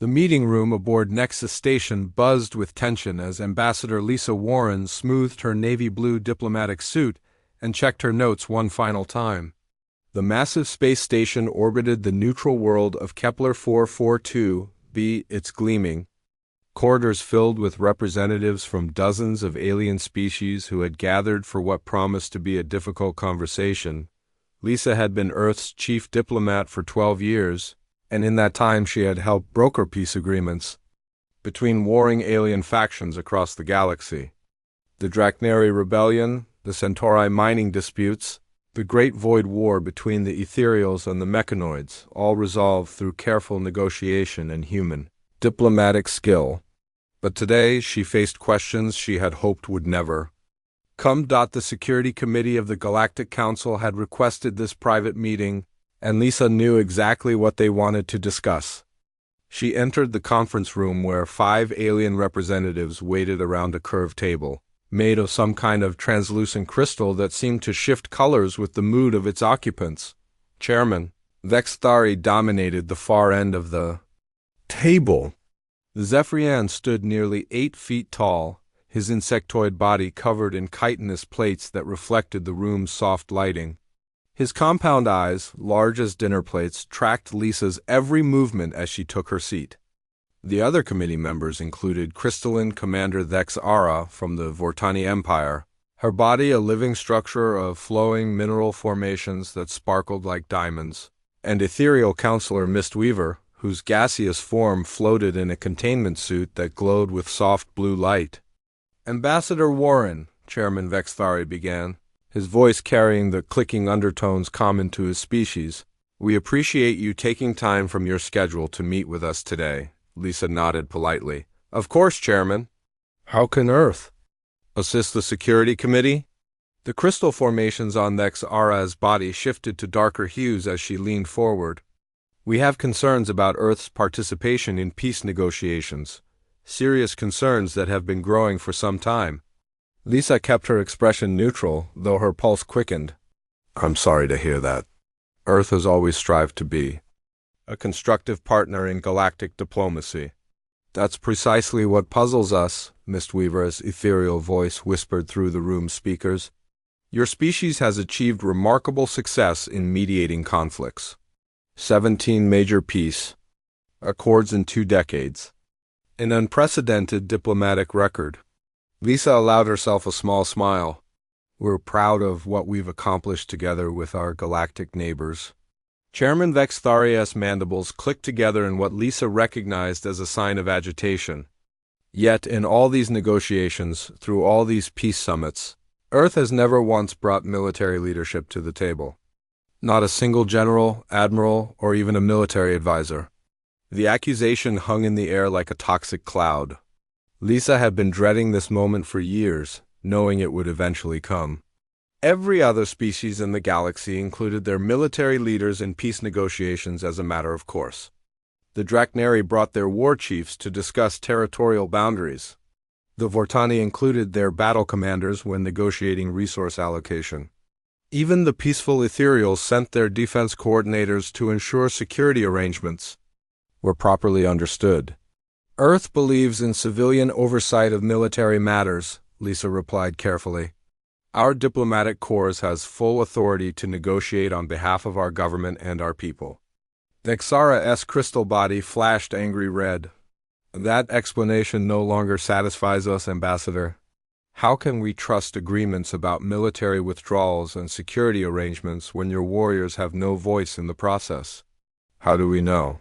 The meeting room aboard Nexus Station buzzed with tension as Ambassador Lisa Warren smoothed her navy blue diplomatic suit and checked her notes one final time. The massive space station orbited the neutral world of Kepler 442b, its gleaming corridors filled with representatives from dozens of alien species who had gathered for what promised to be a difficult conversation. Lisa had been Earth's chief diplomat for 12 years, and in that time she had helped broker peace agreements between warring alien factions across the galaxy. The Drachneri Rebellion, the Centauri mining disputes, the Great Void War between the Ethereals and the Mechanoids, all resolved through careful negotiation and human diplomatic skill. But today she faced questions she had hoped would never come. The Security Committee of the Galactic Council had requested this private meeting, and Lisa knew exactly what they wanted to discuss. She entered the conference room where 5 alien representatives waited around a curved table, made of some kind of translucent crystal that seemed to shift colors with the mood of its occupants. Chairman Vexthari dominated the far end of the table. The Zephyrian stood nearly 8 feet tall, his insectoid body covered in chitinous plates that reflected the room's soft lighting. His compound eyes, large as dinner plates, tracked Lisa's every movement as she took her seat. The other committee members included Crystalline Commander Thexara from the Vortani Empire, her body a living structure of flowing mineral formations that sparkled like diamonds, and Ethereal Counselor Mistweaver, whose gaseous form floated in a containment suit that glowed with soft blue light. Ambassador Warren, Chairman Vexthari began, his voice carrying the clicking undertones common to his species. We appreciate you taking time from your schedule to meet with us today. Lisa nodded politely. Of course, Chairman. How can Earth assist the Security Committee? The crystal formations on Thexara's body shifted to darker hues as she leaned forward. We have concerns about Earth's participation in peace negotiations, serious concerns that have been growing for some time. Lisa kept her expression neutral, though her pulse quickened. I'm sorry to hear that. Earth has always strived to be a constructive partner in galactic diplomacy. That's precisely what puzzles us, Mistweaver's ethereal voice whispered through the room's speakers. Your species has achieved remarkable success in mediating conflicts. 17 major peace accords in 2 decades. An unprecedented diplomatic record. Lisa allowed herself a small smile. We're proud of what we've accomplished together with our galactic neighbors. Chairman Vexthari's mandibles clicked together in what Lisa recognized as a sign of agitation. Yet, in all these negotiations, through all these peace summits, Earth has never once brought military leadership to the table. Not a single general, admiral, or even a military advisor. The accusation hung in the air like a toxic cloud. Lisa had been dreading this moment for years, knowing it would eventually come. Every other species in the galaxy included their military leaders in peace negotiations as a matter of course. The Drachneri brought their war chiefs to discuss territorial boundaries. The Vortani included their battle commanders when negotiating resource allocation. Even the peaceful Ethereals sent their defense coordinators to ensure security arrangements were properly understood. Earth believes in civilian oversight of military matters, Lisa replied carefully. Our diplomatic corps has full authority to negotiate on behalf of our government and our people. Thexara's crystal body flashed angry red. That explanation no longer satisfies us, Ambassador. How can we trust agreements about military withdrawals and security arrangements when your warriors have no voice in the process? How do we know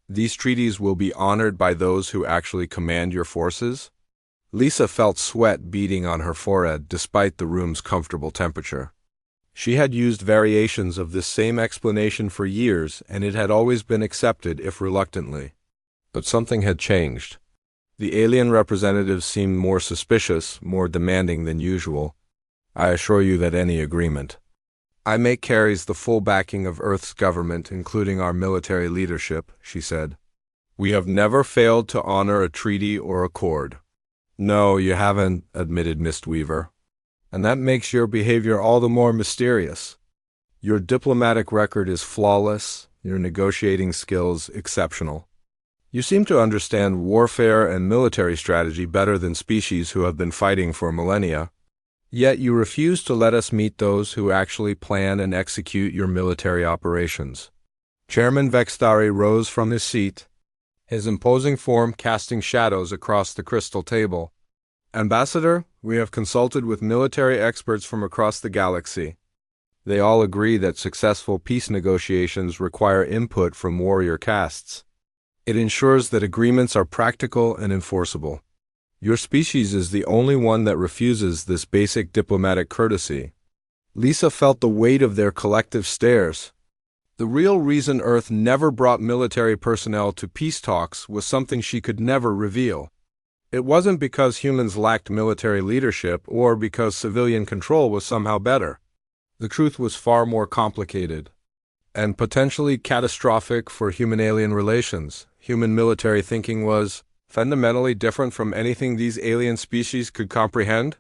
these treaties will be honored by those who actually command your forces? Lisa felt sweat beading on her forehead despite the room's comfortable temperature. She had used variations of this same explanation for years, and it had always been accepted, if reluctantly. But something had changed. The alien representatives seemed more suspicious, more demanding than usual. I assure you that any agreement I make carries the full backing of Earth's government, including our military leadership, she said. We have never failed to honor a treaty or accord. No, you haven't, admitted Mistweaver. And that makes your behavior all the more mysterious. Your diplomatic record is flawless, your negotiating skills exceptional. You seem to understand warfare and military strategy better than species who have been fighting for millennia. Yet you refuse to let us meet those who actually plan and execute your military operations. Chairman Vextari rose from his seat, his imposing form casting shadows across the crystal table. Ambassador, we have consulted with military experts from across the galaxy. They all agree that successful peace negotiations require input from warrior castes. It ensures that agreements are practical and enforceable. Your species is the only one that refuses this basic diplomatic courtesy. Lisa felt the weight of their collective stares. The real reason Earth never brought military personnel to peace talks was something she could never reveal. It wasn't because humans lacked military leadership or because civilian control was somehow better. The truth was far more complicated and potentially catastrophic for human-alien relations. Human military thinking was fundamentally different from anything these alien species could comprehend.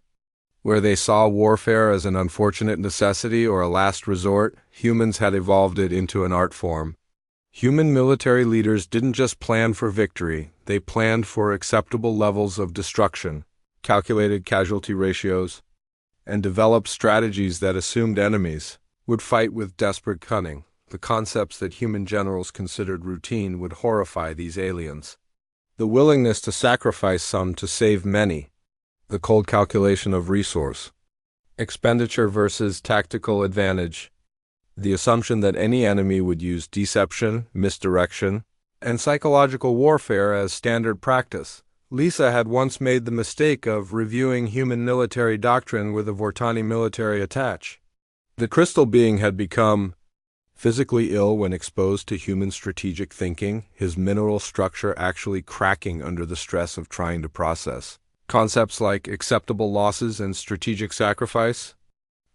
Where they saw warfare as an unfortunate necessity or a last resort, humans had evolved it into an art form. Human military leaders didn't just plan for victory, they planned for acceptable levels of destruction, calculated casualty ratios, and developed strategies that assumed enemies would fight with desperate cunning. The concepts that human generals considered routine would horrify these aliens. The willingness to sacrifice some to save many. The cold calculation of resource expenditure versus tactical advantage. The assumption that any enemy would use deception, misdirection, and psychological warfare as standard practice. Lisa had once made the mistake of reviewing human military doctrine with a Vortani military attach. The crystal being had become physically ill when exposed to human strategic thinking, his mineral structure actually cracking under the stress of trying to process concepts like acceptable losses and strategic sacrifice.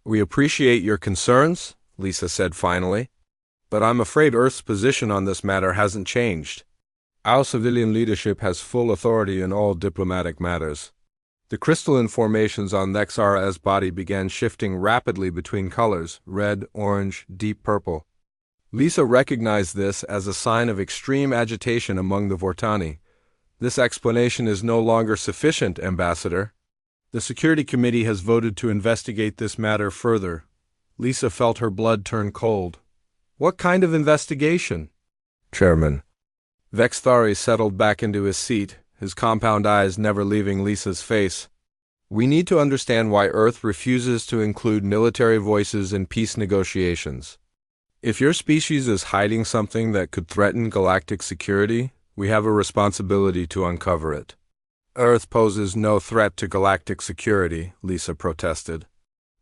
We appreciate your concerns, Lisa said finally, but I'm afraid Earth's position on this matter hasn't changed. Our civilian leadership has full authority in all diplomatic matters. The crystalline formations on Nexara's body began shifting rapidly between colors, red, orange, deep purple. Lisa recognized this as a sign of extreme agitation among the Vortani. This explanation is no longer sufficient, Ambassador. The Security Committee has voted to investigate this matter further. Lisa felt her blood turn cold. What kind of investigation? Chairman. Vextari settled back into his seat, his compound eyes never leaving Lisa's face. We need to understand why Earth refuses to include military voices in peace negotiations. If your species is hiding something that could threaten galactic security, we have a responsibility to uncover it. Earth poses no threat to galactic security, Lisa protested.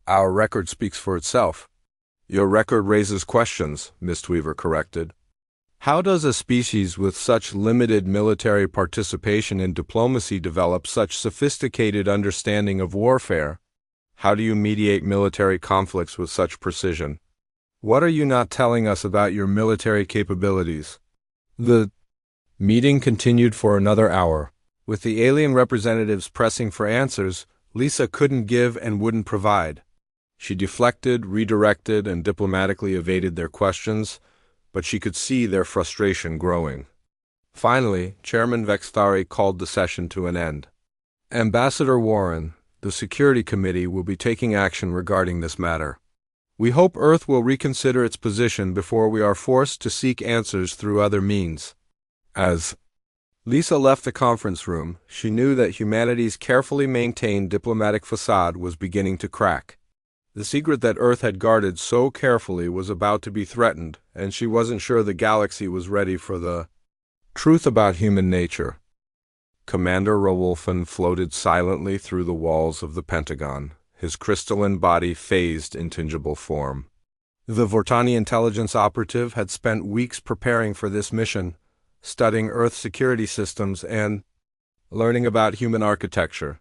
Our record speaks for itself. Your record raises questions, Mistweaver corrected. How does a species with such limited military participation in diplomacy develop such sophisticated understanding of warfare? How do you mediate military conflicts with such precision? What are you not telling us about your military capabilities? The meeting continued for another hour. With the alien representatives pressing for answers, Lisa couldn't give and wouldn't provide. She deflected, redirected, and diplomatically evaded their questions, but she could see their frustration growing. Finally, Chairman Vextari called the session to an end. Ambassador Warren, the Security Committee will be taking action regarding this matter. We hope Earth will reconsider its position before we are forced to seek answers through other means. As Lisa left the conference room, she knew that humanity's carefully maintained diplomatic facade was beginning to crack. The secret that Earth had guarded so carefully was about to be threatened, and she wasn't sure the galaxy was ready for the truth about human nature. Commander Rowolfen floated silently through the walls of the Pentagon, his crystalline body phased in tangible form. The Vortani intelligence operative had spent weeks preparing for this mission, studying Earth security systems and learning about human architecture.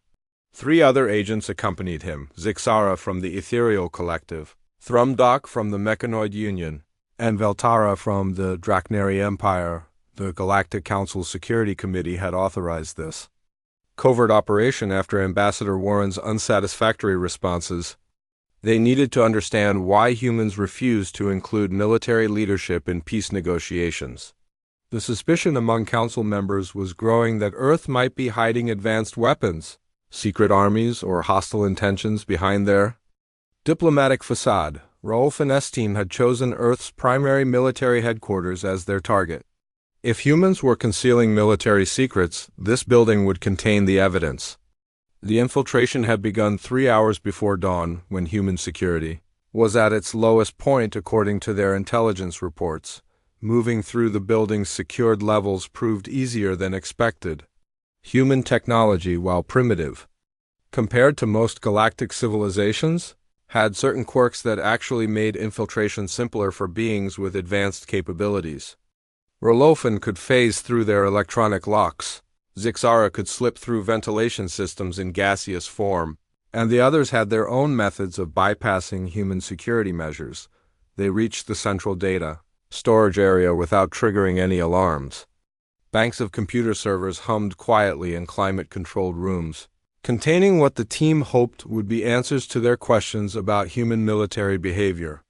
3 other agents accompanied him, Zixara from the Ethereal Collective, Thrumdock from the Mechanoid Union, and Veltara from the Drachnary Empire. The Galactic Council Security Committee had authorized this covert operation after Ambassador Warren's unsatisfactory responses. They needed to understand why humans refused to include military leadership in peace negotiations. The suspicion among council members was growing that Earth might be hiding advanced weapons, secret armies, or hostile intentions behind their diplomatic facade. Rolf and S team had chosen Earth's primary military headquarters as their target. If humans were concealing military secrets, this building would contain the evidence. The infiltration had begun 3 hours before dawn, when human security was at its lowest point according to their intelligence reports. Moving through the building's secured levels proved easier than expected. Human technology, while primitive compared to most galactic civilizations, had certain quirks that actually made infiltration simpler for beings with advanced capabilities. Rolofan could phase through their electronic locks, Zixara could slip through ventilation systems in gaseous form, and the others had their own methods of bypassing human security measures. They reached the central data storage area without triggering any alarms. Banks of computer servers hummed quietly in climate-controlled rooms, containing what the team hoped would be answers to their questions about human military behavior.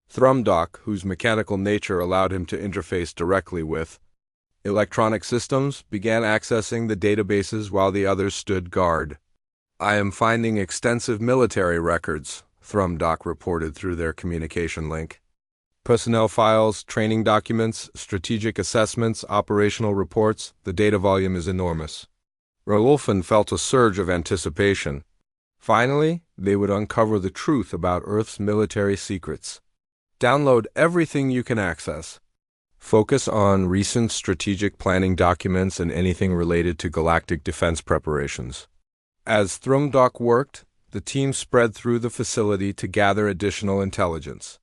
Thrumdock, whose mechanical nature allowed him to interface directly with electronic systems, began accessing the databases while the others stood guard. "I am finding extensive military records," Thrumdock reported through their communication link. "Personnel files, training documents, strategic assessments, operational reports, the data volume is enormous." Rolofan felt a surge of anticipation. Finally, they would uncover the truth about Earth's military secrets. Download everything you can access. Focus on recent strategic planning documents and anything related to galactic defense preparations. As Thrumdock worked, the team spread through the facility to gather additional intelligence.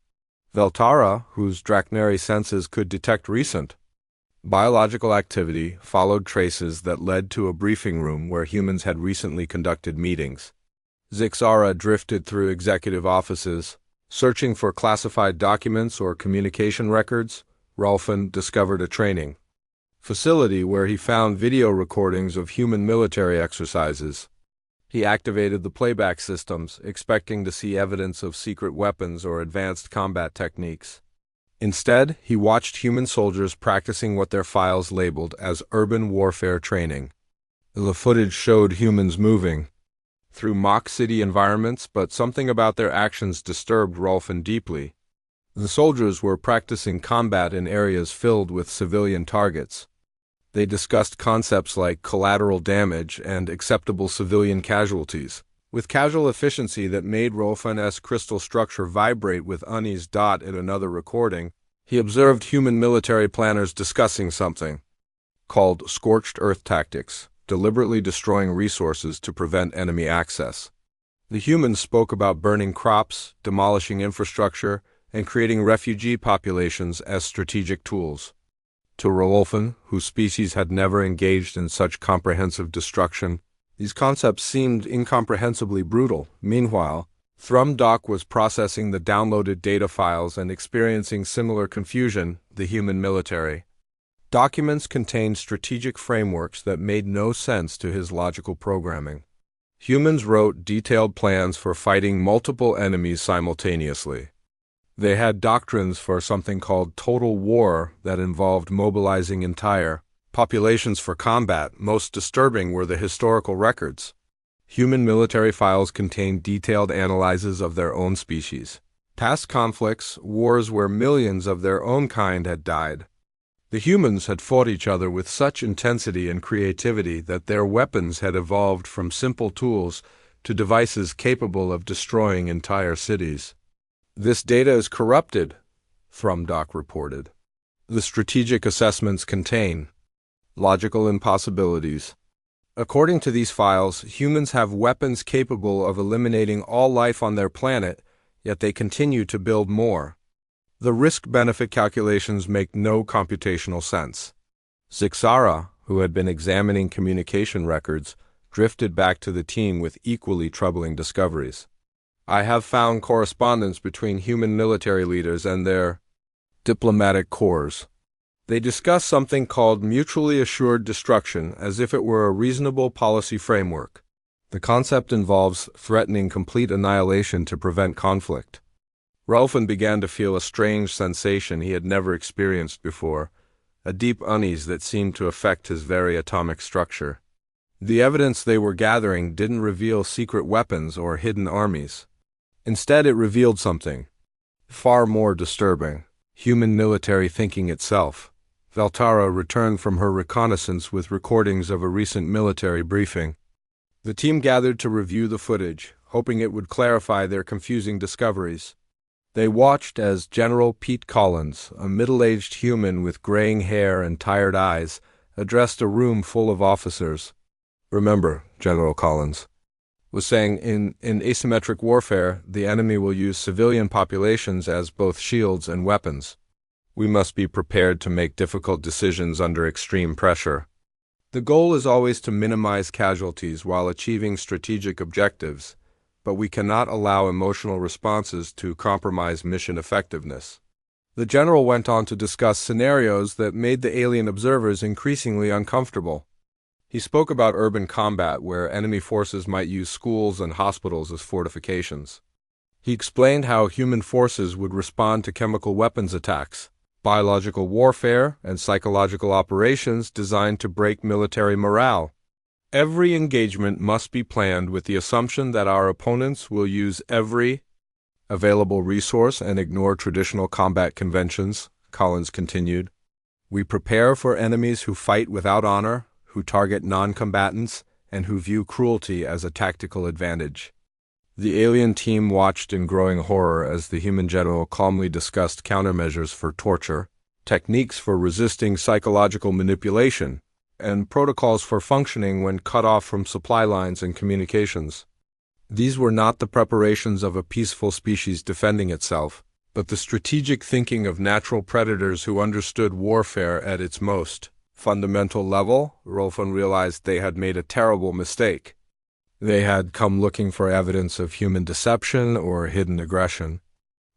Veltara, whose Drachnary senses could detect recent biological activity, followed traces that led to a briefing room where humans had recently conducted meetings. Zixara drifted through executive offices, searching for classified documents or communication records. Rolfan discovered a training facility where he found video recordings of human military exercises. He activated the playback systems, expecting to see evidence of secret weapons or advanced combat techniques. Instead, he watched human soldiers practicing what their files labeled as urban warfare training. The footage showed humans moving through mock city environments, but something about their actions disturbed Rolfan deeply. The soldiers were practicing combat in areas filled with civilian targets. They discussed concepts like collateral damage and acceptable civilian casualties, with casual efficiency that made Rolfan's crystal structure vibrate with unease. In another recording, he observed human military planners discussing something called scorched earth tactics, deliberately destroying resources to prevent enemy access. The humans spoke about burning crops, demolishing infrastructure, and creating refugee populations as strategic tools. To Rolofan, whose species had never engaged in such comprehensive destruction, these concepts seemed incomprehensibly brutal. Meanwhile, Thrumdock was processing the downloaded data files and experiencing similar confusion. The human military documents contained strategic frameworks that made no sense to his logical programming. Humans wrote detailed plans for fighting multiple enemies simultaneously. They had doctrines for something called total war that involved mobilizing entire populations for combat. Most disturbing were the historical records. Human military files contained detailed analyses of their own species, past conflicts, wars where millions of their own kind had died. The humans had fought each other with such intensity and creativity that their weapons had evolved from simple tools to devices capable of destroying entire cities. "This data is corrupted," Thrumdock reported. "The strategic assessments contain logical impossibilities. According to these files, humans have weapons capable of eliminating all life on their planet, yet they continue to build more. The risk-benefit calculations make no computational sense." Zixara, who had been examining communication records, drifted back to the team with equally troubling discoveries. "I have found correspondence between human military leaders and their diplomatic corps. They discuss something called mutually assured destruction as if it were a reasonable policy framework. The concept involves threatening complete annihilation to prevent conflict." Rolfan began to feel a strange sensation he had never experienced before. a deep unease that seemed to affect his very atomic structure. The evidence they were gathering didn't reveal secret weapons or hidden armies. Instead, it revealed something far more disturbing: human military thinking itself. Valtara returned from her reconnaissance with recordings of a recent military briefing. The team gathered to review the footage, hoping it would clarify their confusing discoveries. They watched as General Pete Collins, a middle-aged human with graying hair and tired eyes, addressed a room full of officers. "Remember," General Collins was saying, in asymmetric warfare, the enemy will use civilian populations as both shields and weapons. We must be prepared to make difficult decisions under extreme pressure. The goal is always to minimize casualties while achieving strategic objectives, but we cannot allow emotional responses to compromise mission effectiveness. The general went on to discuss scenarios that made the alien observers increasingly uncomfortable. He spoke about urban combat where enemy forces might use schools and hospitals as fortifications. He explained how human forces would respond to chemical weapons attacks, biological warfare, and psychological operations designed to break military morale. Every engagement must be planned with the assumption that our opponents will use every available resource and ignore traditional combat conventions, Collins continued. We prepare for enemies who fight without honor, who target non-combatants, and who view cruelty as a tactical advantage. The alien team watched in growing horror as the human general calmly discussed countermeasures for torture, techniques for resisting psychological manipulation, and protocols for functioning when cut off from supply lines and communications. These were not the preparations of a peaceful species defending itself, but the strategic thinking of natural predators who understood warfare at its most fundamental level. Rolfan realized they had made a terrible mistake. They had come looking for evidence of human deception or hidden aggression.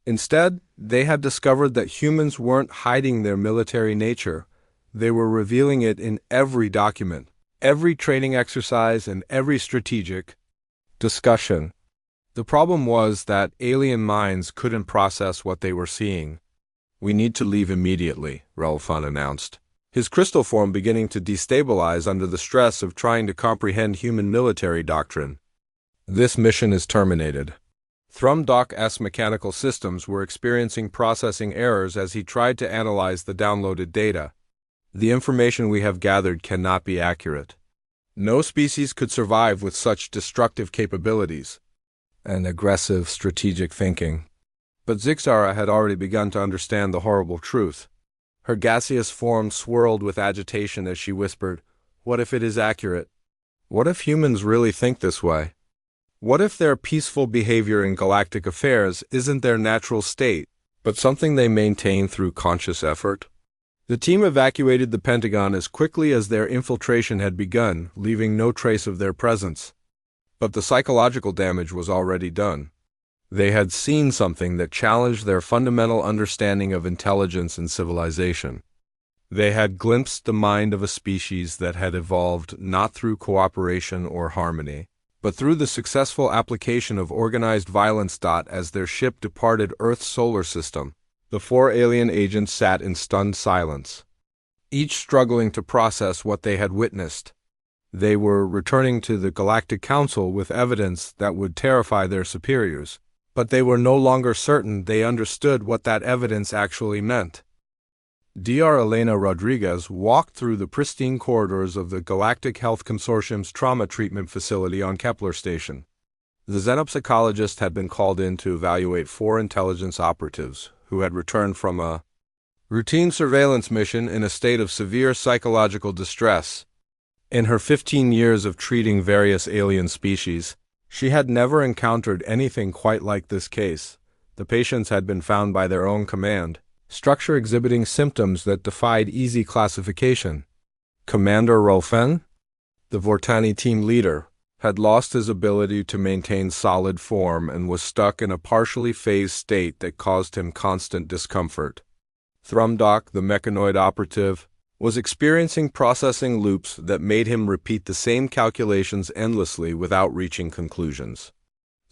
Instead, they had discovered that humans weren't hiding their military nature. They were revealing it in every document, every training exercise, and every strategic discussion. The problem was that alien minds couldn't process what they were seeing. "We need to leave immediately," Rolfan announced, his crystal form beginning to destabilize under the stress of trying to comprehend human military doctrine. "This mission is terminated." Thrumdock's mechanical systems were experiencing processing errors as he tried to analyze the downloaded data. "The information we have gathered cannot be accurate. No species could survive with such destructive capabilities and aggressive strategic thinking." But Zixara had already begun to understand the horrible truth. Her gaseous form swirled with agitation as she whispered, "What if it is accurate? What if humans really think this way? What if their peaceful behavior in galactic affairs isn't their natural state, but something they maintain through conscious effort?" The team evacuated the Pentagon as quickly as their infiltration had begun, leaving no trace of their presence. But the psychological damage was already done. They had seen something that challenged their fundamental understanding of intelligence and civilization. They had glimpsed the mind of a species that had evolved not through cooperation or harmony, but through the successful application of organized violence. As their ship departed Earth's solar system, the four alien agents sat in stunned silence, each struggling to process what they had witnessed. They were returning to the Galactic Council with evidence that would terrify their superiors, but they were no longer certain they understood what that evidence actually meant. Dr. Elena Rodriguez walked through the pristine corridors of the Galactic Health Consortium's trauma treatment facility on Kepler Station. The xenopsychologist had been called in to evaluate 4 intelligence operatives who had returned from a routine surveillance mission in a state of severe psychological distress. In her 15 years of treating various alien species, she had never encountered anything quite like this case. The patients had been found by their own command, structure exhibiting symptoms that defied easy classification. Commander Rolfen, the Vortani team leader, had lost his ability to maintain solid form and was stuck in a partially phased state that caused him constant discomfort. Thrumdock, the mechanoid operative, was experiencing processing loops that made him repeat the same calculations endlessly without reaching conclusions.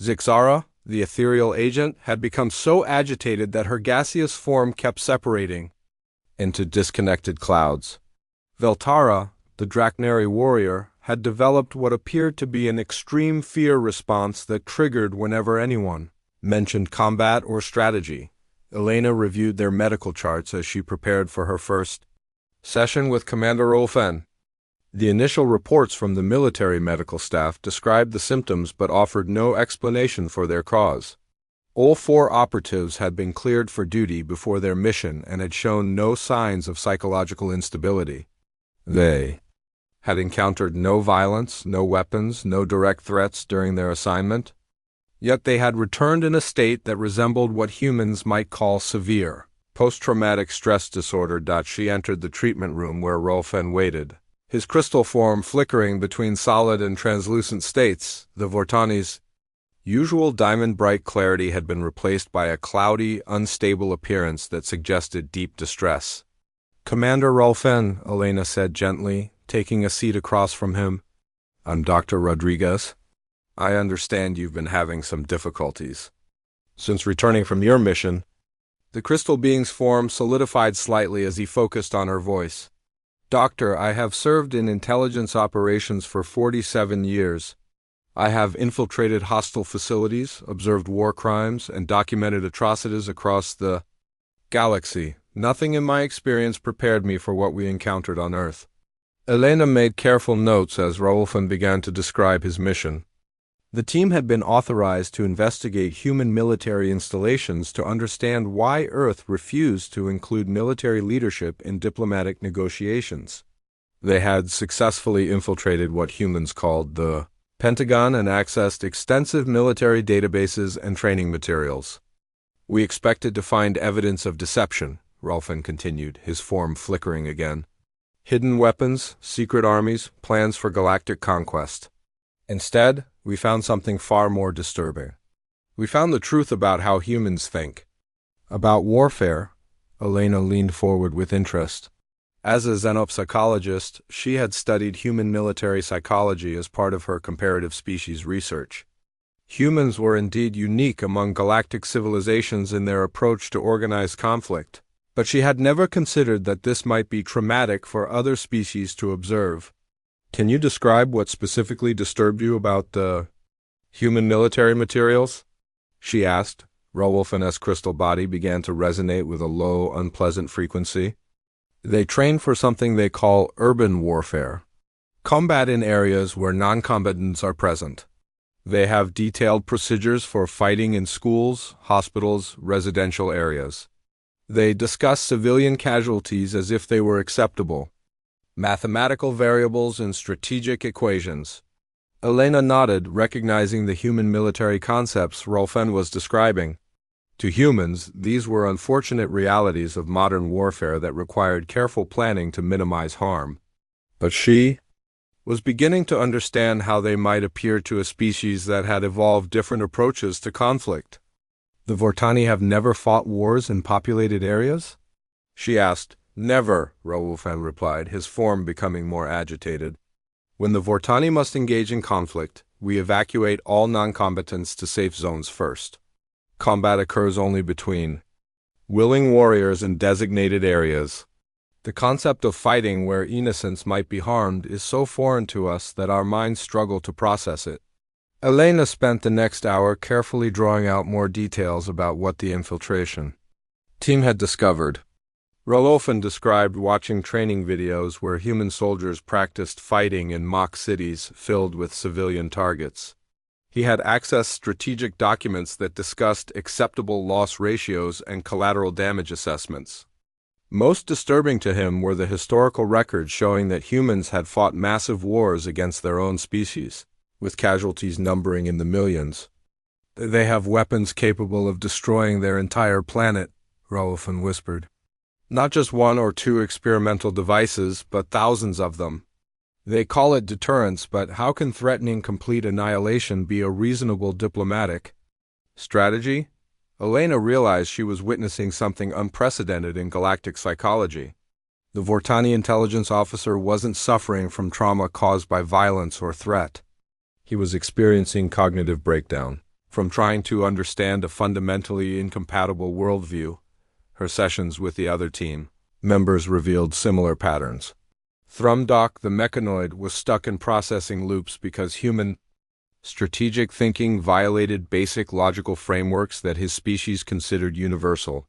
Zixara, the ethereal agent, had become so agitated that her gaseous form kept separating, into disconnected clouds. Veltara, the Draknari warrior, had developed what appeared to be an extreme fear response that triggered whenever anyone mentioned combat or strategy. Elena reviewed their medical charts as she prepared for her first session with Commander Rolfen. The initial reports from the military medical staff described the symptoms but offered no explanation for their cause. All 4 operatives had been cleared for duty before their mission and had shown no signs of psychological instability. They had encountered no violence, no weapons, no direct threats during their assignment. Yet they had returned in a state that resembled what humans might call severe post-traumatic stress disorder. She entered the treatment room where Rolfen waited, his crystal form flickering between solid and translucent states. The Vortani's usual diamond-bright clarity had been replaced by a cloudy, unstable appearance that suggested deep distress. "Commander Rolfen," Elena said gently, taking a seat across from him. "I'm Dr. Rodriguez. I understand you've been having some difficulties since returning from your mission." The crystal being's form solidified slightly as he focused on her voice. "Doctor, I have served in intelligence operations for 47 years. I have infiltrated hostile facilities, observed war crimes, and documented atrocities across the galaxy. Nothing in my experience prepared me for what we encountered on Earth." Elena made careful notes as Rolfen began to describe his mission. The team had been authorized to investigate human military installations to understand why Earth refused to include military leadership in diplomatic negotiations. They had successfully infiltrated what humans called the Pentagon and accessed extensive military databases and training materials. "We expected to find evidence of deception," Rolfen continued, his form flickering again. "Hidden weapons, secret armies, plans for galactic conquest. Instead, we found something far more disturbing. We found the truth about how humans think." "About warfare?" Elena leaned forward with interest. As a xenopsychologist, she had studied human military psychology as part of her comparative species research. Humans were indeed unique among galactic civilizations in their approach to organized conflict, but she had never considered that this might be traumatic for other species to observe. "Can you describe what specifically disturbed you about the human military materials?" she asked. Rolfen's crystal body began to resonate with a low, unpleasant frequency. "They train for something they call urban warfare. Combat in areas where non-combatants are present. They have detailed procedures for fighting in schools, hospitals, residential areas. They discuss civilian casualties as if they were acceptable. Mathematical variables and strategic equations." Elena nodded, recognizing the human military concepts Rolfen was describing. To humans, these were unfortunate realities of modern warfare that required careful planning to minimize harm. But she was beginning to understand how they might appear to a species that had evolved different approaches to conflict. "The Vortani have never fought wars in populated areas?" she asked. "Never," Rolfen replied, his form becoming more agitated. "When the Vortani must engage in conflict, we evacuate all non-combatants to safe zones first. Combat occurs only between willing warriors in designated areas. The concept of fighting where innocents might be harmed is so foreign to us that our minds struggle to process it." Elena spent the next hour carefully drawing out more details about what the infiltration team had discovered. Rolfen described watching training videos where human soldiers practiced fighting in mock cities filled with civilian targets. He had accessed strategic documents that discussed acceptable loss ratios and collateral damage assessments. Most disturbing to him were the historical records showing that humans had fought massive wars against their own species, with casualties numbering in the millions. "They have weapons capable of destroying their entire planet," Rolfen whispered. "Not just 1 or 2 experimental devices, but thousands of them. They call it deterrence, but how can threatening complete annihilation be a reasonable diplomatic strategy?" Elena realized she was witnessing something unprecedented in galactic psychology. The Vortani intelligence officer wasn't suffering from trauma caused by violence or threat. He was experiencing cognitive breakdown from trying to understand a fundamentally incompatible worldview. Her sessions with the other team members revealed similar patterns. Thrumdock, the mechanoid, was stuck in processing loops because human strategic thinking violated basic logical frameworks that his species considered universal.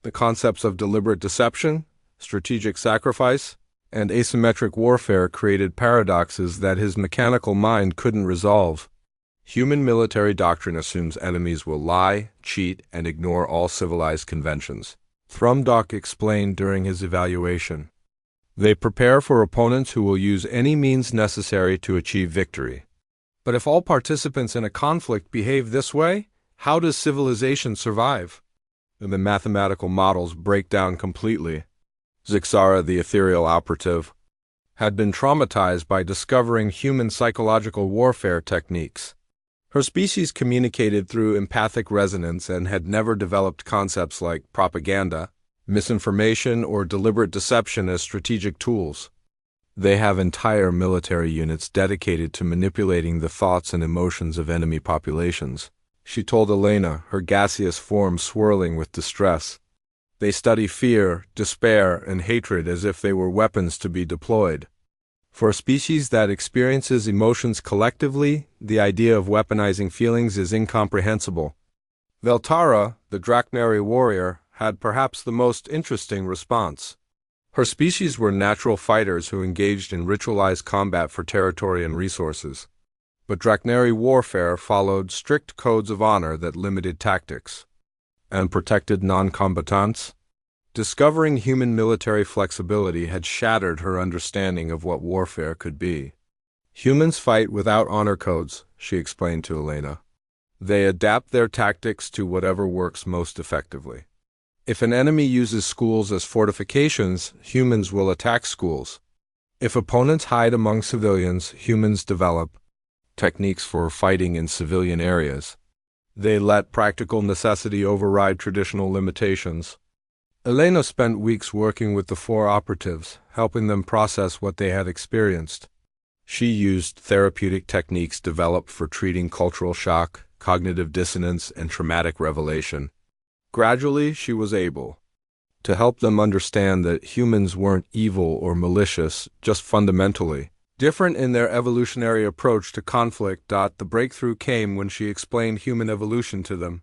The concepts of deliberate deception, strategic sacrifice, and asymmetric warfare created paradoxes that his mechanical mind couldn't resolve. Human military doctrine assumes enemies will lie, cheat, and ignore all civilized conventions. Thrumdock explained during his evaluation. They prepare for opponents who will use any means necessary to achieve victory. But if all participants in a conflict behave this way, how does civilization survive? The mathematical models break down completely. Zixara, the ethereal operative, had been traumatized by discovering human psychological warfare techniques. Her species communicated through empathic resonance and had never developed concepts like propaganda, misinformation, or deliberate deception as strategic tools. They have entire military units dedicated to manipulating the thoughts and emotions of enemy populations, she told Elena, her gaseous form swirling with distress. They study fear, despair, and hatred as if they were weapons to be deployed. For a species that experiences emotions collectively, the idea of weaponizing feelings is incomprehensible. Veltara, the Drachnary warrior, had perhaps the most interesting response. Her species were natural fighters who engaged in ritualized combat for territory and resources. But Drachnary warfare followed strict codes of honor that limited tactics and protected non-combatants. Discovering human military flexibility had shattered her understanding of what warfare could be. Humans fight without honor codes, she explained to Elena. They adapt their tactics to whatever works most effectively. If an enemy uses schools as fortifications, humans will attack schools. If opponents hide among civilians, humans develop techniques for fighting in civilian areas. They let practical necessity override traditional limitations. Elena spent weeks working with the four operatives, helping them process what they had experienced. She used therapeutic techniques developed for treating cultural shock, cognitive dissonance, and traumatic revelation. Gradually, she was able to help them understand that humans weren't evil or malicious, just fundamentally different in their evolutionary approach to conflict. The breakthrough came when she explained human evolution to them.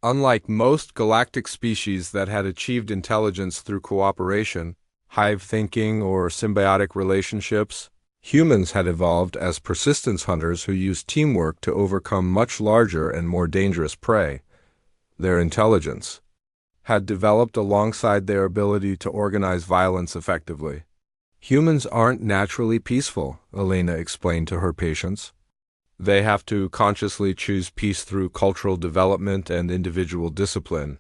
Unlike most galactic species that had achieved intelligence through cooperation, hive thinking, or symbiotic relationships, humans had evolved as persistence hunters who used teamwork to overcome much larger and more dangerous prey. Their intelligence had developed alongside their ability to organize violence effectively. Humans aren't naturally peaceful, Elena explained to her patients. They have to consciously choose peace through cultural development and individual discipline.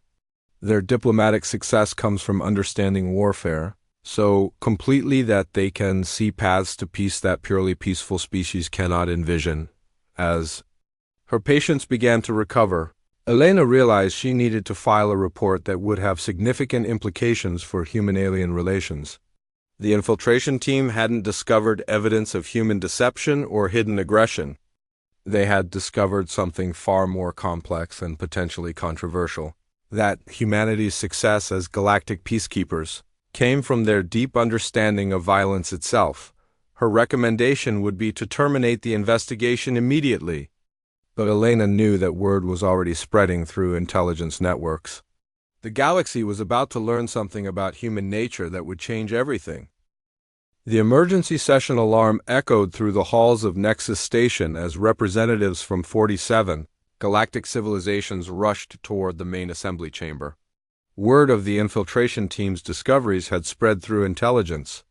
Their diplomatic success comes from understanding warfare so completely that they can see paths to peace that purely peaceful species cannot envision. As her patients began to recover, Elena realized she needed to file a report that would have significant implications for human-alien relations. The infiltration team hadn't discovered evidence of human deception or hidden aggression. They had discovered something far more complex and potentially controversial. That humanity's success as galactic peacekeepers came from their deep understanding of violence itself. Her recommendation would be to terminate the investigation immediately. But Elena knew that word was already spreading through intelligence networks. The galaxy was about to learn something about human nature that would change everything. The emergency session alarm echoed through the halls of Nexus Station as representatives from 47 galactic civilizations rushed toward the main assembly chamber. Word of the infiltration team's discoveries had spread through intelligence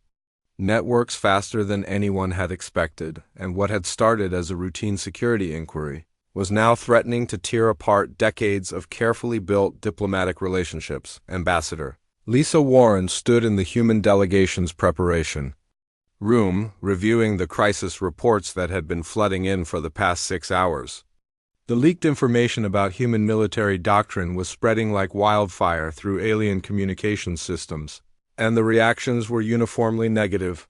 networks faster than anyone had expected, and what had started as a routine security inquiry was now threatening to tear apart decades of carefully built diplomatic relationships. Ambassador Lisa Warren stood in the human delegation's preparation room, reviewing the crisis reports that had been flooding in for the past 6 hours. The leaked information about human military doctrine was spreading like wildfire through alien communication systems, and the reactions were uniformly negative.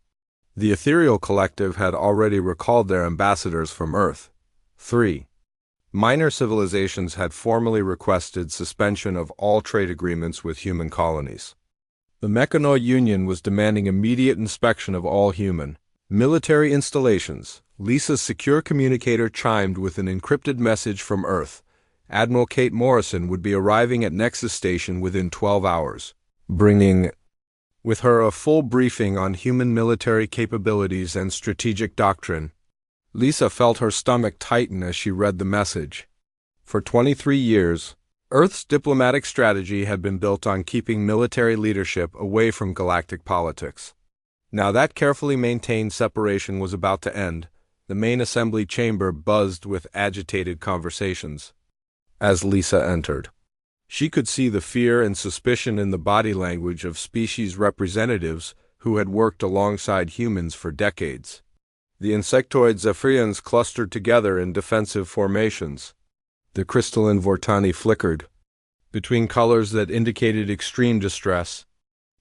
The Ethereal Collective had already recalled their ambassadors from Earth. 3. Minor civilizations had formally requested suspension of all trade agreements with human colonies. The Mechanoid Union was demanding immediate inspection of all human military installations. Lisa's secure communicator chimed with an encrypted message from Earth. Admiral Kate Morrison would be arriving at Nexus Station within 12 hours, bringing with her a full briefing on human military capabilities and strategic doctrine. Lisa felt her stomach tighten as she read the message. For 23 years, Earth's diplomatic strategy had been built on keeping military leadership away from galactic politics. Now that carefully maintained separation was about to end. The main assembly chamber buzzed with agitated conversations. As Lisa entered, she could see the fear and suspicion in the body language of species representatives who had worked alongside humans for decades. The insectoid Zephyrians clustered together in defensive formations. The crystalline Vortani flickered between colors that indicated extreme distress.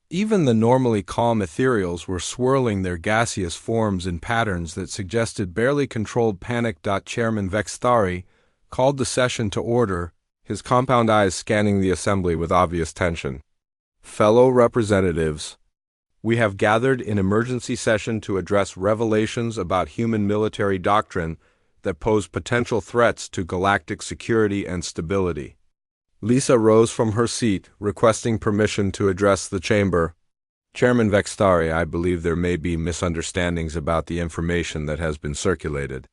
Even the normally calm ethereals were swirling their gaseous forms in patterns that suggested barely controlled panic. Chairman Vexthari called the session to order, his compound eyes scanning the assembly with obvious tension. Fellow representatives, we have gathered in emergency session to address revelations about human military doctrine that pose potential threats to galactic security and stability. Lisa rose from her seat, requesting permission to address the chamber. Chairman Vexthari, I believe there may be misunderstandings about the information that has been circulated.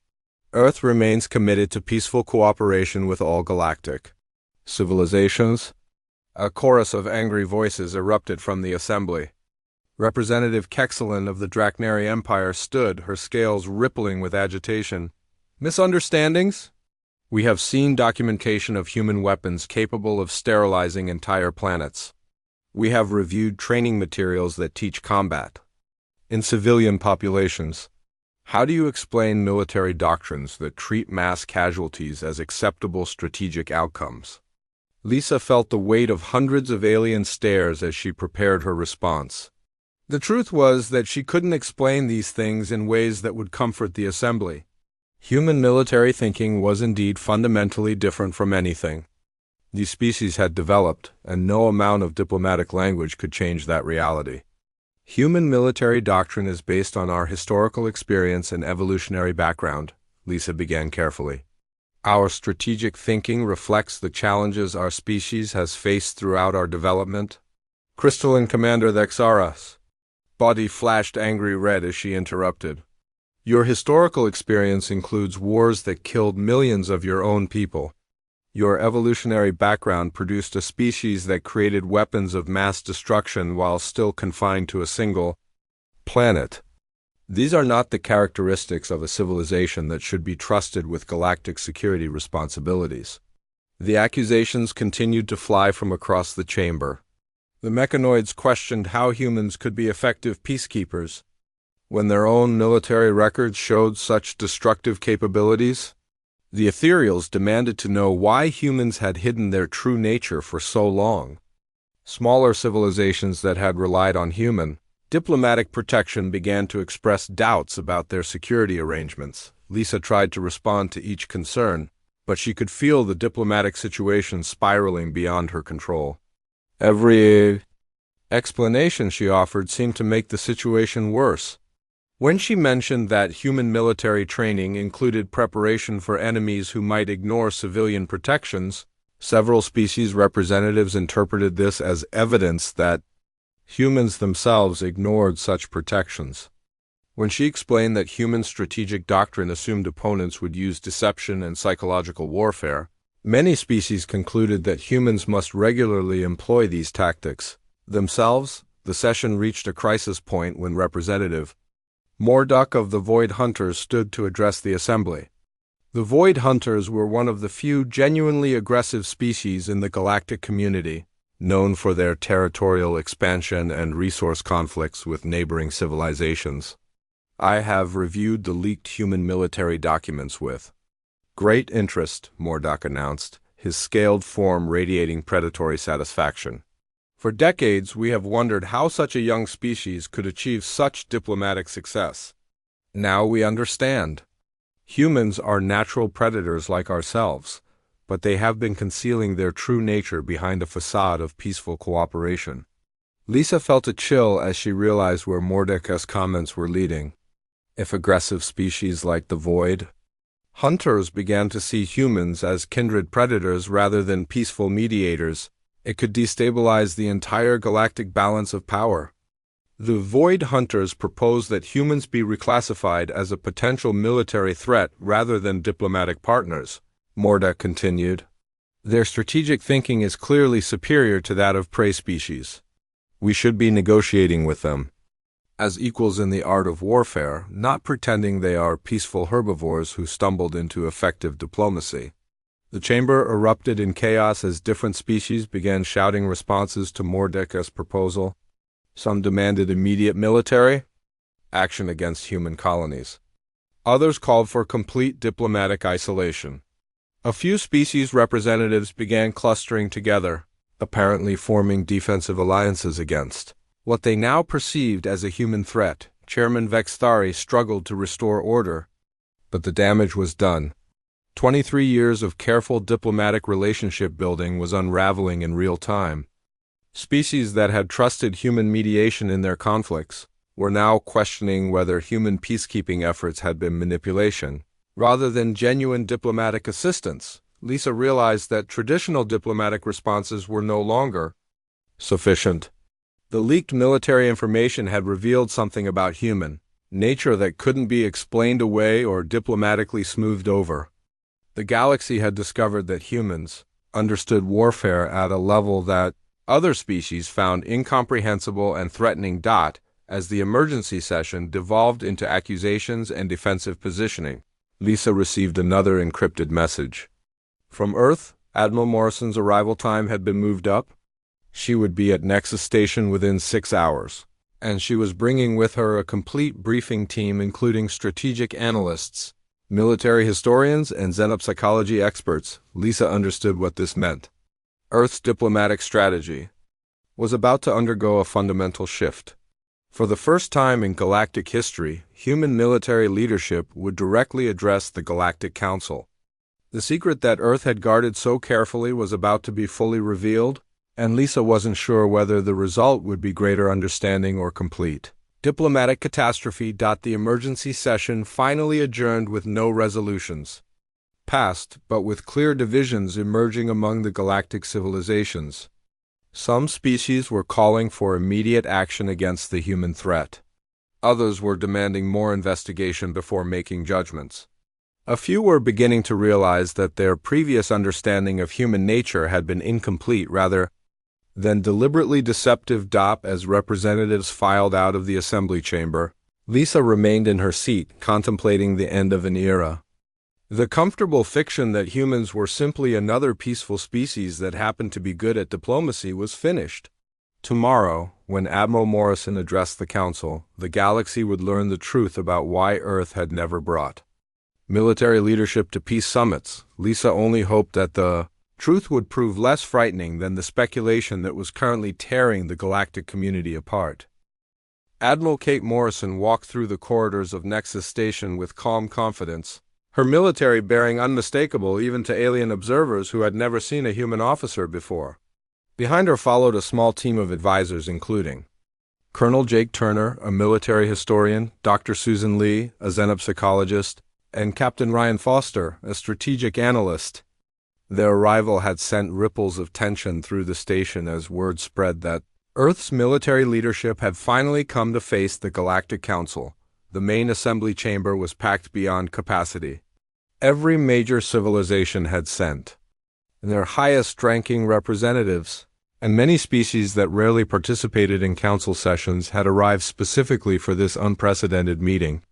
Earth remains committed to peaceful cooperation with all galactic civilizations. A chorus of angry voices erupted from the assembly. Representative Kexelin of the Draknari Empire stood, her scales rippling with agitation. Misunderstandings? We have seen documentation of human weapons capable of sterilizing entire planets. We have reviewed training materials that teach combat in civilian populations. How do you explain military doctrines that treat mass casualties as acceptable strategic outcomes? Lisa felt the weight of hundreds of alien stares as she prepared her response. The truth was that she couldn't explain these things in ways that would comfort the assembly. Human military thinking was indeed fundamentally different from anything these species had developed, and no amount of diplomatic language could change that reality. Human military doctrine is based on our historical experience and evolutionary background, Lisa began carefully. Our strategic thinking reflects the challenges our species has faced throughout our development. Crystalline Commander Thexaras' body flashed angry red as she interrupted. Your historical experience includes wars that killed millions of your own people. Your evolutionary background produced a species that created weapons of mass destruction while still confined to a single planet. These are not the characteristics of a civilization that should be trusted with galactic security responsibilities. The accusations continued to fly from across the chamber. The mechanoids questioned how humans could be effective peacekeepers when their own military records showed such destructive capabilities. The ethereals demanded to know why humans had hidden their true nature for so long. Smaller civilizations that had relied on human diplomatic protection began to express doubts about their security arrangements. Lisa tried to respond to each concern, but she could feel the diplomatic situation spiraling beyond her control. Every explanation she offered seemed to make the situation worse. When she mentioned that human military training included preparation for enemies who might ignore civilian protections, several species representatives interpreted this as evidence that humans themselves ignored such protections. When she explained that human strategic doctrine assumed opponents would use deception and psychological warfare, many species concluded that humans must regularly employ these tactics themselves. The session reached a crisis point when Representative Morduk of the Void Hunters stood to address the assembly. The Void Hunters were one of the few genuinely aggressive species in the galactic community, known for their territorial expansion and resource conflicts with neighboring civilizations. I have reviewed the leaked human military documents with great interest, Morduk announced, his scaled form radiating predatory satisfaction. For decades, we have wondered how such a young species could achieve such diplomatic success. Now we understand. Humans are natural predators like ourselves, but they have been concealing their true nature behind a facade of peaceful cooperation. Lisa felt a chill as she realized where Mordecai's comments were leading. If aggressive species like the Void, hunters began to see humans as kindred predators rather than peaceful mediators, it could destabilize the entire galactic balance of power. The Void Hunters proposed that humans be reclassified as a potential military threat rather than diplomatic partners, Morda continued. Their strategic thinking is clearly superior to that of prey species. We should be negotiating with them as equals in the art of warfare, not pretending they are peaceful herbivores who stumbled into effective diplomacy. The chamber erupted in chaos as different species began shouting responses to Mordecai's proposal. Some demanded immediate military action against human colonies. Others called for complete diplomatic isolation. A few species representatives began clustering together, apparently forming defensive alliances against what they now perceived as a human threat. Chairman Vextari struggled to restore order, but the damage was done. 23 years of careful diplomatic relationship building was unraveling in real time. Species that had trusted human mediation in their conflicts were now questioning whether human peacekeeping efforts had been manipulation rather than genuine diplomatic assistance. Lisa realized that traditional diplomatic responses were no longer sufficient. The leaked military information had revealed something about human nature that couldn't be explained away or diplomatically smoothed over. The galaxy had discovered that humans understood warfare at a level that other species found incomprehensible and threatening. As the emergency session devolved into accusations and defensive positioning, Lisa received another encrypted message. From Earth, Admiral Morrison's arrival time had been moved up. She would be at Nexus Station within 6 hours, and she was bringing with her a complete briefing team including strategic analysts, military historians, and xenopsychology experts. Lisa understood what this meant. Earth's diplomatic strategy was about to undergo a fundamental shift. For the first time in galactic history, human military leadership would directly address the Galactic Council. The secret that Earth had guarded so carefully was about to be fully revealed, and Lisa wasn't sure whether the result would be greater understanding or complete diplomatic catastrophe. The emergency session finally adjourned with no resolutions passed, but with clear divisions emerging among the galactic civilizations. Some species were calling for immediate action against the human threat. Others were demanding more investigation before making judgments. A few were beginning to realize that their previous understanding of human nature had been incomplete rather than deliberately deceptive. As representatives filed out of the assembly chamber, Lisa remained in her seat, contemplating the end of an era. The comfortable fiction that humans were simply another peaceful species that happened to be good at diplomacy was finished. Tomorrow, when Admiral Morrison addressed the Council, the galaxy would learn the truth about why Earth had never brought military leadership to peace summits. Lisa only hoped that the truth would prove less frightening than the speculation that was currently tearing the galactic community apart. Admiral Kate Morrison walked through the corridors of Nexus Station with calm confidence, her military bearing unmistakable even to alien observers who had never seen a human officer before. Behind her followed a small team of advisors including Colonel Jake Turner, a military historian, Dr. Susan Lee, a xenopsychologist, and Captain Ryan Foster, a strategic analyst. Their arrival had sent ripples of tension through the station as word spread that Earth's military leadership had finally come to face the Galactic Council. The main assembly chamber was packed beyond capacity. Every major civilization had sent their highest-ranking representatives, and many species that rarely participated in council sessions had arrived specifically for this unprecedented meeting.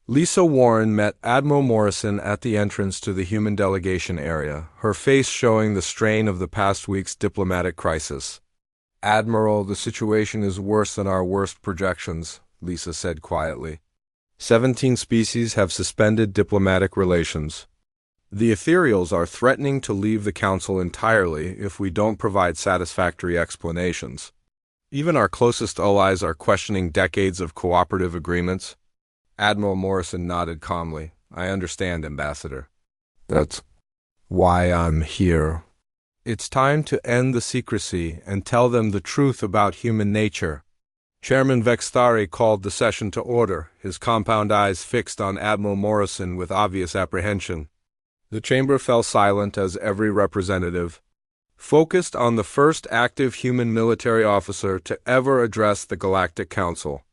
Lisa Warren met Admiral Morrison at the entrance to the human delegation area, her face showing the strain of the past week's diplomatic crisis. "Admiral, the situation is worse than our worst projections," Lisa said quietly. 17 species have suspended diplomatic relations. The ethereals are threatening to leave the Council entirely if we don't provide satisfactory explanations. Even our closest allies are questioning decades of cooperative agreements. Admiral Morrison nodded calmly. "I understand, Ambassador. That's why I'm here. It's time to end the secrecy and tell them the truth about human nature. Chairman Vexthari called the session to order, his compound eyes fixed on Admiral Morrison with obvious apprehension. The chamber fell silent as every representative focused on the first active human military officer to ever address the Galactic Council.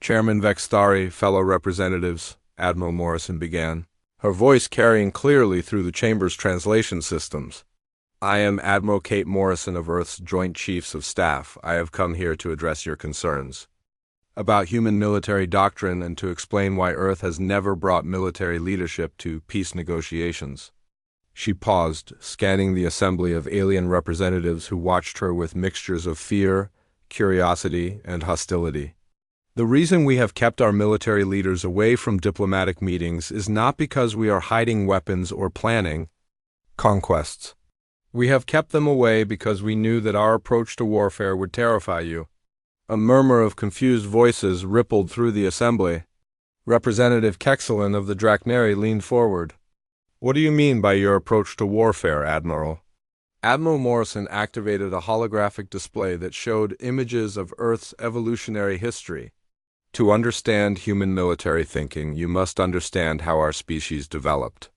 Chairman Vexthari, fellow representatives, Admiral Morrison began, her voice carrying clearly through the chamber's translation systems. I am Admiral Kate Morrison of Earth's Joint Chiefs of Staff. I have come here to address your concerns about human military doctrine and to explain why Earth has never brought military leadership to peace negotiations. She paused, scanning the assembly of alien representatives who watched her with mixtures of fear, curiosity, and hostility. The reason we have kept our military leaders away from diplomatic meetings is not because we are hiding weapons or planning conquests. We have kept them away because we knew that our approach to warfare would terrify you. A murmur of confused voices rippled through the assembly. Representative Kexelen of the Drakneri leaned forward. What do you mean by your approach to warfare, Admiral? Admiral Morrison activated a holographic display that showed images of Earth's evolutionary history. To understand human military thinking, you must understand how our species developed.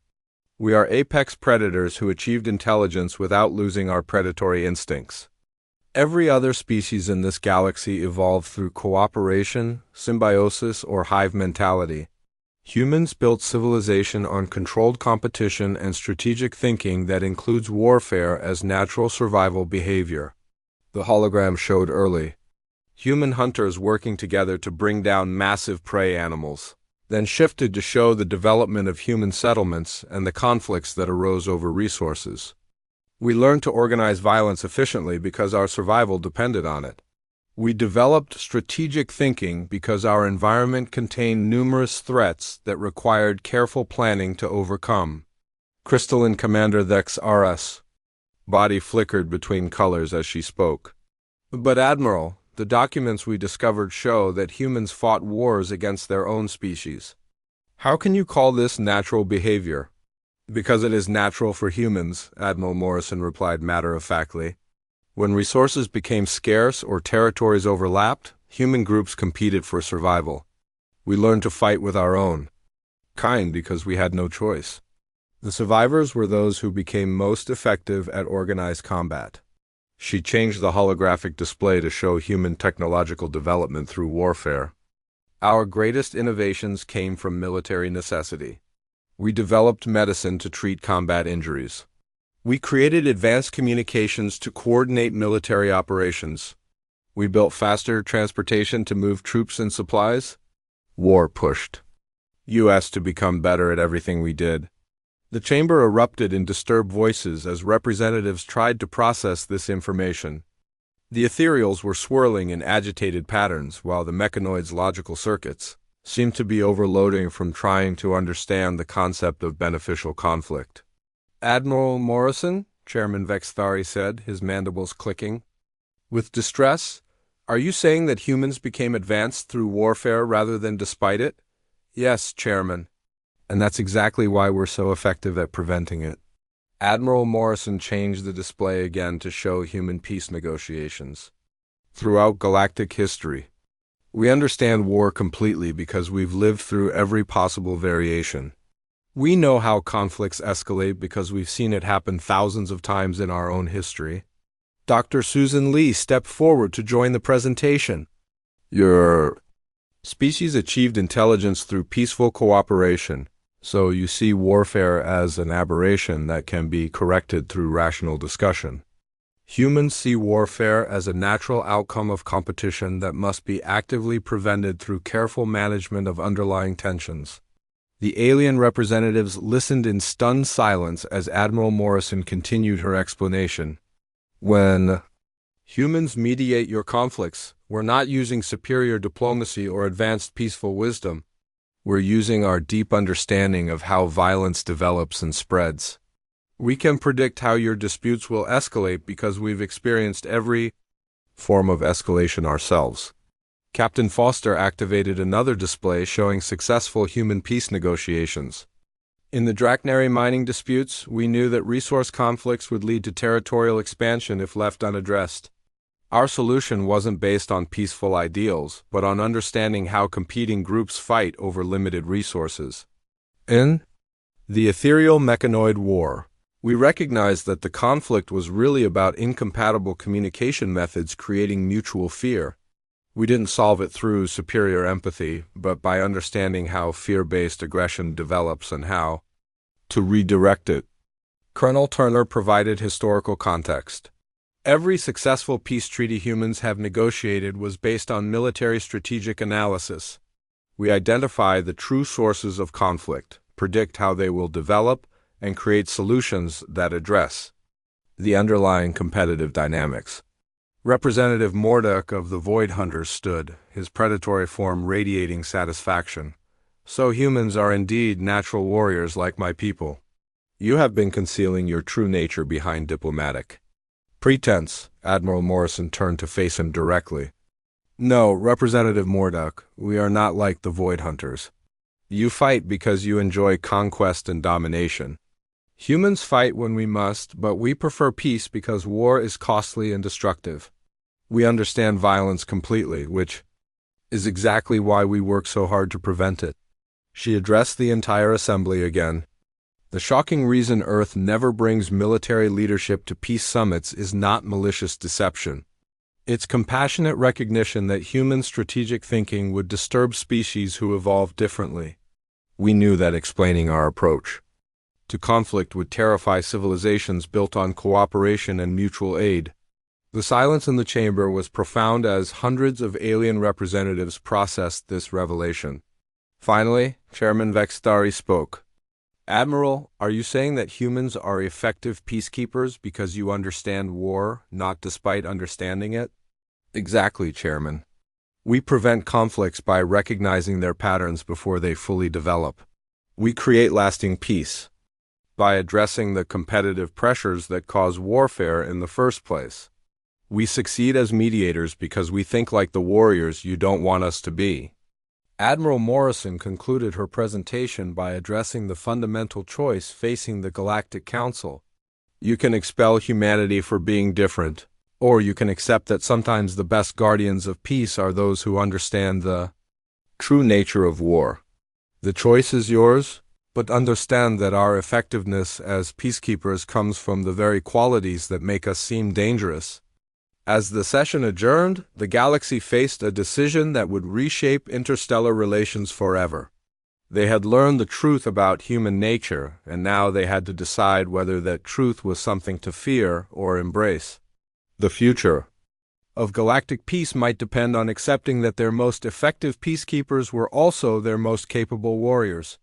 We are apex predators who achieved intelligence without losing our predatory instincts. Every other species in this galaxy evolved through cooperation, symbiosis, or hive mentality. Humans built civilization on controlled competition and strategic thinking that includes warfare as natural survival behavior. The hologram showed early human hunters working together to bring down massive prey animals, then shifted to show the development of human settlements and the conflicts that arose over resources. We learned to organize violence efficiently because our survival depended on it. We developed strategic thinking because our environment contained numerous threats that required careful planning to overcome. Crystalline Commander Thex RS. Body flickered between colors as she spoke. But Admiral, the documents we discovered show that humans fought wars against their own species. How can you call this natural behavior? Because it is natural for humans, Admiral Morrison replied matter-of-factly. When resources became scarce or territories overlapped, human groups competed for survival. We learned to fight with our own kind because we had no choice. The survivors were those who became most effective at organized combat. She changed the holographic display to show human technological development through warfare. Our greatest innovations came from military necessity. We developed medicine to treat combat injuries. We created advanced communications to coordinate military operations. We built faster transportation to move troops and supplies. War pushed U.S. to become better at everything we did. The chamber erupted in disturbed voices as representatives tried to process this information. The ethereals were swirling in agitated patterns, while the mechanoid's logical circuits seemed to be overloading from trying to understand the concept of beneficial conflict. Admiral Morrison, Chairman Vexthari said, his mandibles clicking. With distress, are you saying that humans became advanced through warfare rather than despite it? Yes, Chairman. And that's exactly why we're so effective at preventing it. Admiral Morrison changed the display again to show human peace negotiations. Throughout galactic history, we understand war completely because we've lived through every possible variation. We know how conflicts escalate because we've seen it happen thousands of times in our own history. Dr. Susan Lee stepped forward to join the presentation. Your species achieved intelligence through peaceful cooperation. So you see warfare as an aberration that can be corrected through rational discussion. Humans see warfare as a natural outcome of competition that must be actively prevented through careful management of underlying tensions. The alien representatives listened in stunned silence as Admiral Morrison continued her explanation. When humans mediate your conflicts, we're not using superior diplomacy or advanced peaceful wisdom. We're using our deep understanding of how violence develops and spreads. We can predict how your disputes will escalate because we've experienced every form of escalation ourselves. Captain Foster activated another display showing successful human peace negotiations. In the Drachnary mining disputes, we knew that resource conflicts would lead to territorial expansion if left unaddressed. Our solution wasn't based on peaceful ideals, but on understanding how competing groups fight over limited resources. In the Ethereal Mechanoid War, we recognized that the conflict was really about incompatible communication methods creating mutual fear. We didn't solve it through superior empathy, but by understanding how fear-based aggression develops and how to redirect it. Colonel Turner provided historical context. Every successful peace treaty humans have negotiated was based on military strategic analysis. We identify the true sources of conflict, predict how they will develop, and create solutions that address the underlying competitive dynamics. Representative Morduk of the Void Hunters stood, his predatory form radiating satisfaction. So humans are indeed natural warriors like my people. You have been concealing your true nature behind diplomatic pretense. Admiral Morrison turned to face him directly. No, Representative Morduk, we are not like the Void Hunters. You fight because you enjoy conquest and domination. Humans fight when we must, but we prefer peace because war is costly and destructive. We understand violence completely, which is exactly why we work so hard to prevent it. She addressed the entire assembly again. The shocking reason Earth never brings military leadership to peace summits is not malicious deception. It's compassionate recognition that human strategic thinking would disturb species who evolve differently. We knew that explaining our approach to conflict would terrify civilizations built on cooperation and mutual aid. The silence in the chamber was profound as hundreds of alien representatives processed this revelation. Finally, Chairman Vextari spoke. Admiral, are you saying that humans are effective peacekeepers because you understand war, not despite understanding it? Exactly, Chairman. We prevent conflicts by recognizing their patterns before they fully develop. We create lasting peace by addressing the competitive pressures that cause warfare in the first place. We succeed as mediators because we think like the warriors you don't want us to be. Admiral Morrison concluded her presentation by addressing the fundamental choice facing the Galactic Council. You can expel humanity for being different, or you can accept that sometimes the best guardians of peace are those who understand the true nature of war. The choice is yours, but understand that our effectiveness as peacekeepers comes from the very qualities that make us seem dangerous. As the session adjourned, the galaxy faced a decision that would reshape interstellar relations forever. They had learned the truth about human nature, and now they had to decide whether that truth was something to fear or embrace. The future of galactic peace might depend on accepting that their most effective peacekeepers were also their most capable warriors.